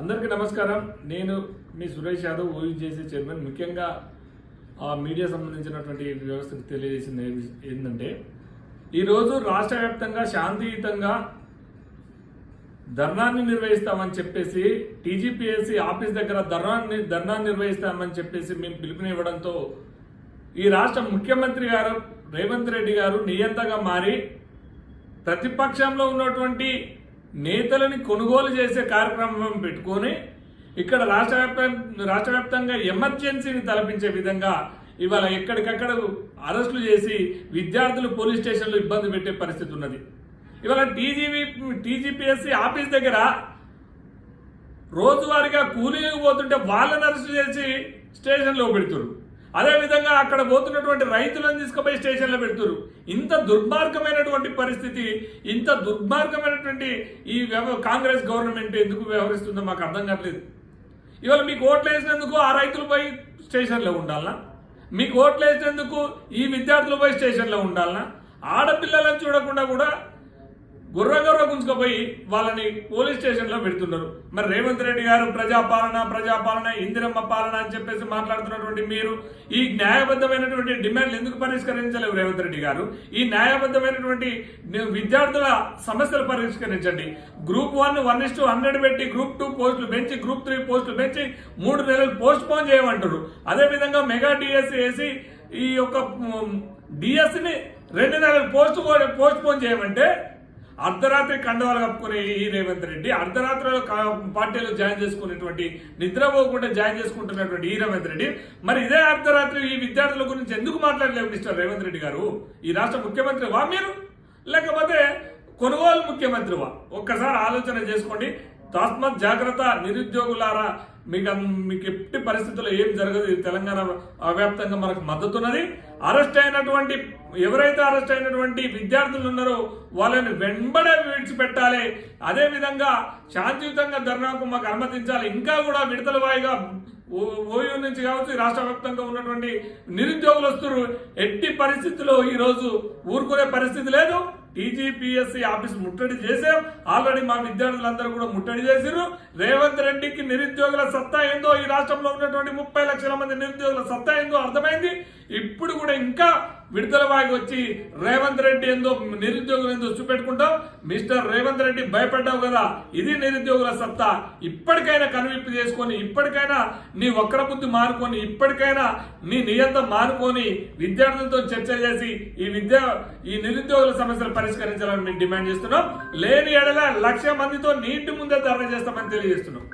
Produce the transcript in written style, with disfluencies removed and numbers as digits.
అందరికీ నమస్కారం. నేను మీ సురేష్ యాదవ్, ఓయూజేసీ చైర్మన్. ముఖ్యంగా మీడియా సంబంధించినటువంటి వ్యవస్థకు తెలియజేసింది ఏంటంటే, ఈరోజు రాష్ట్ర వ్యాప్తంగా శాంతియుతంగా ధర్నాన్ని నిర్వహిస్తామని చెప్పేసి టీజీపీఎస్సీ ఆఫీస్ దగ్గర ధర్నా నిర్వహిస్తామని చెప్పేసి మేము పిలుపునివ్వడంతో ఈ రాష్ట్ర ముఖ్యమంత్రి గారు రేవంత్ రెడ్డి గారు నియంతగా మారి ప్రతిపక్షంలో ఉన్నటువంటి నేతలని కొనుగోలు చేసే కార్యక్రమం పెట్టుకొని ఇక్కడ రాష్ట్ర వ్యాప్తంగా ఎమర్జెన్సీని తలపించే విధంగా ఇవాళ ఎక్కడికక్కడ అరెస్టులు చేసి విద్యార్థులు పోలీస్ స్టేషన్లో ఇబ్బంది పెట్టే పరిస్థితి ఉన్నది. ఇవాళ టీజీపీఎస్సీ ఆఫీస్ దగ్గర రోజువారీగా కూలీలకు పోతుంటే వాళ్ళని అరెస్టు చేసి స్టేషన్లో పెడుతున్నారు. అదేవిధంగా అక్కడ పోతున్నటువంటి రైతులను తీసుకుపోయి స్టేషన్లో పెడుతున్నారు. ఇంత దుర్మార్గమైనటువంటి పరిస్థితి, ఇంత దుర్మార్గమైనటువంటి ఈ కాంగ్రెస్ గవర్నమెంట్ ఎందుకు వ్యవహరిస్తుందో మాకు అర్థం కావట్లేదు. ఇవాళ మీకు ఓట్లు వేసినందుకు ఆ రైతులు పోయి స్టేషన్లో ఉండాలనా? మీకు ఓట్లు వేసినందుకు ఈ విద్యార్థులు పోయి స్టేషన్లో ఉండాలనా? ఆడపిల్లలను చూడకుండా కూడా గుర్ర గుంజుకపోయి వాళ్ళని పోలీస్ స్టేషన్లో పెడుతున్నారు. మరి రేవంత్ రెడ్డి గారు ప్రజాపాలన ఇందిరమ్మ పాలన అని చెప్పేసి మాట్లాడుతున్నటువంటి మీరు ఈ న్యాయబద్ధమైనటువంటి డిమాండ్లు ఎందుకు పరిష్కరించలేవు? రేవంత్ రెడ్డి గారు ఈ న్యాయబద్ధమైనటువంటి విద్యార్థుల సమస్యలు పరిష్కరించండి. గ్రూప్ 1 1:100 పెట్టి గ్రూప్ 2 పోస్టులు పెంచి గ్రూప్ 3 పోస్టులు పెంచి 3 నెలలు పోస్ట్ పోన్ చేయమంటారు. అదేవిధంగా మెగా డిఎస్సి వేసి ఈ యొక్క డిఎస్సిని 2 నెలలు పోస్ట్ పోన్ చేయమంటే అర్ధరాత్రి కండవాలు కప్పుకునే ఈ రేవంత్ రెడ్డి, అర్ధరాత్రిలో పార్టీలో జాయిన్ చేసుకునేటువంటి నిద్రపోకుండా జాయిన్ చేసుకుంటున్నటువంటి ఈ రేవంత్ రెడ్డి మరి ఇదే అర్ధరాత్రి ఈ విద్యార్థుల గురించి ఎందుకు మాట్లాడలేవు మిస్టర్ రేవంత్ రెడ్డి గారు? ఈ రాష్ట్ర ముఖ్యమంత్రివా మీరు, లేకపోతే కొనుగోలు ముఖ్యమంత్రివా? ఒక్కసారి ఆలోచన చేసుకోండి. తస్మత్ జాగ్రత్త నిరుద్యోగులారా, మీకు ఎట్టి పరిస్థితుల్లో ఏం జరగదు. తెలంగాణ వ్యాప్తంగా మనకు మద్దతున్నది. ఎవరైతే అరెస్ట్ అయినటువంటి విద్యార్థులు ఉన్నారో వాళ్ళని వెంబడే విడిచిపెట్టాలి. అదేవిధంగా శాంతియుతంగా ధర్నాకు మాకు అనుమతించాలి. ఇంకా కూడా విడతల వాయిగా ఓయూ నుంచి కావచ్చు రాష్ట్ర వ్యాప్తంగా ఉన్నటువంటి నిరుద్యోగులు వస్తున్నారు. ఎట్టి పరిస్థితుల్లో ఈరోజు ఊరుకునే పరిస్థితి లేదు. టీజీపీఎస్సీ ఆఫీస్ ముట్టడి చేసాం. ఆల్రెడీ మా విద్యార్థులందరూ కూడా ముట్టడి చేశారు. రేవంత్ రెడ్డికి నిరుద్యోగుల సత్తా ఏందో, ఈ రాష్ట్రంలో ఉన్నటువంటి 30 లక్షల మంది నిరుద్యోగుల సత్తా ఏందో అర్థమైంది. ఇప్పుడు కూడా ఇంకా విడుదల వాయికి వచ్చి రేవంత్ రెడ్డి ఏందో నిరుద్యోగులు ఏందో చూపెట్టుకుంటాం. మిస్టర్ రేవంత్ రెడ్డి భయపడ్డావు కదా, ఇది నిరుద్యోగుల సత్తా. ఇప్పటికైనా కనువిప్పు చేసుకొని, ఇప్పటికైనా నీ వక్ర బుద్ధి మానుకొని, ఇప్పటికైనా నీ నియంత్రణ మానుకొని విద్యార్థులతో చర్చ చేసి ఈ నిరుద్యోగుల సమస్యలు పరిష్కరించాలని మేము డిమాండ్ చేస్తున్నాం. లేని ఎడల 1,00,000 మందితో నీటి ముందే ధర్నా చేస్తామని తెలియజేస్తున్నాం.